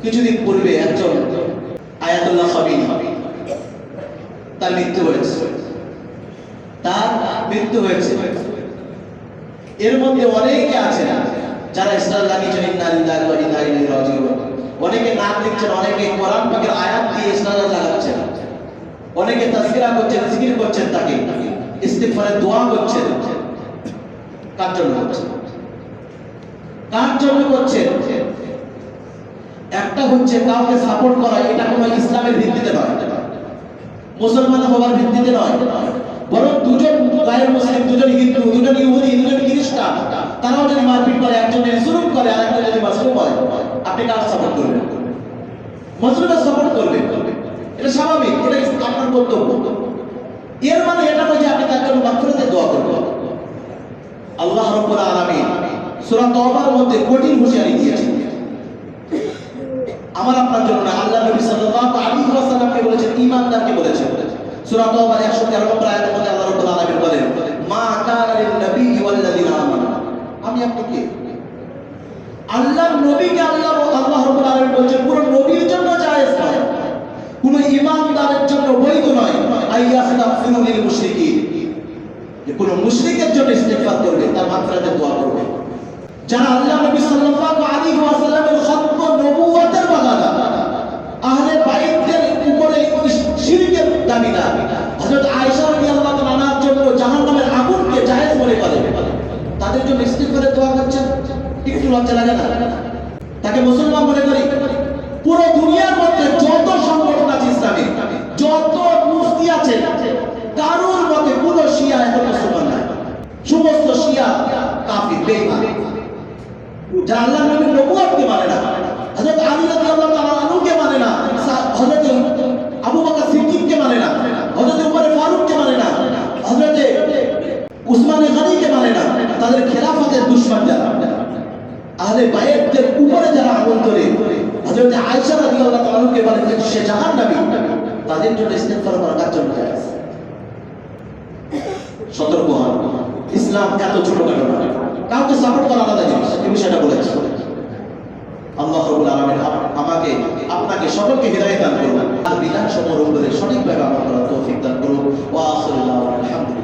কিছুদিন পূর্বে একজন আয়াতুল্লাহ খাবি তার মৃত্যু হয়েছে। এর মধ্যে অনেকে আছেন যারা ইসলাম লাগিয়েছেন ইন্না লিল্লাহি ওয়া ইন্না ইলাইহি রাজিউন। অনেকে নাম লিখছেন, অনেকে কোরআন পাকের আয়াত দিয়ে ইসলাম লাগাচ্ছেন, অনেকে তাজকিরা করছেন, জিকির করছেন, তাকে ইস্তিগফারের দোয়া করছেন। কার জন্য করছেন? একটা হচ্ছে কাউকে সাপোর্ট করা, এটা কোনো ইসলামের ভিত্তিতে নয়, মুসলমান হওয়ার ভিত্তিতে নয়, বরং দুজন গায়ের মুসলিম, দুজন হিন্দু, দুজন ইহুদি, দুজন খ্রিস্টান, তারাও যদি মারপিট করে, একজন জুলুম করে আর একজন যদি মাসলুম হয়, আপনি কার সাপোর্ট করবেন? মাসলুমের সাপোর্ট করবেন। এটা স্বাভাবিক, এটা আপনার বক্তব্য। এর মানে এটা নয় যে আপনি তার জন্য মাগফিরাতের দোয়া করবেন। আল্লাহ রাব্বুল আলামিন সূরা তাওবার মধ্যে কঠিন হুঁশিয়ারি দিয়েছেন আমার আপনার জন্য না, আল্লাহ নবী সাল্লাল্লাহু আলাইহি ওয়াসাল্লামকে বলেছেন, ঈমানদারকে বলেছেন। সূরা তাওবার 113 নম্বর আয়াতের মধ্যে আল্লাহ রাব্বুল আলামিন বলেন, মা কানা লিন নবী ওয়াল্লাযিনা আমানু। আমি আপনি কি? আল্লাহর নবীকে আল্লাহ রাব্বুল আলামিন বলেছেন পুরো নবীর জন্য জায়েজ নয়, কোন ঈমানদারের জন্য বৈধ নয় আইয়াস্তাগফিরু লিল মুশরিকিন, যে কোন মুশরিকের জন্য ইস্তিগফার করবে, তার মাগফিরাতের দোয়া করবে। যারা আল্লাহ নবী সাল্লাল্লাহু আলাইহি ওয়াসাল্লামের খতম নবুয়তের বাগানা, আহলে বাইতের উপরে শিরকের দাবিদার, হযরত আয়েশা রাদিয়াল্লাহু আনহার জন্য জাহান্নামের আগুনকে জায়েজ মনে করে, তাদের জন্য ইস্তিগফারের দোয়া করছেন। একটু লজ্জা লাগে না? তাকে মুসলমান মনে করি? পুরো দুনিয়ার মধ্যে যত সংগঠন আছে ইসলামিক, যত মুফতি আছে, কারোর মতে কোন শিয়া এখন মুসলমান নাই। সমস্ত শিয়া কাফির, বেঈমান, যারা আল্লাহর নবীর নবুয়তকে মানে না, হযরত আলী রাদিয়াল্লাহু তাআলা আনহুকে মানে না, হযরত আবু বকর সিদ্দিককে মানে না, হযরত উমর ফারুককে মানে না, হযরত উসমান গনিকে মানে না, তাদের খেলাফতের দুশমন যারা, আহলে বাইতের উপরে যারা আমল করে, হযরত আয়েশা রাদিয়াল্লাহু আনহাকে বলে যে সে জাহান্নামী, তাদের জন্য ইস্তিগফার করা কার জন্য জায়েজ? সতর্ক হন, ইসলাম এত ছোটখাটো নয়, কাউকে সাপোর্ট করা আলাদা জিনিস, এই বিষয়টা বলেছে। আল্লাহ রাব্বুল আলামিন আমাকে আপনাকে সকলকে হিদায়াত দান করুন, আর বিধান সমূহ উপরে সঠিকভাবে আমল করার তৌফিক দান করুন। ওয়া আখিরু দাওয়ানা আলহামদুলিল্লাহ।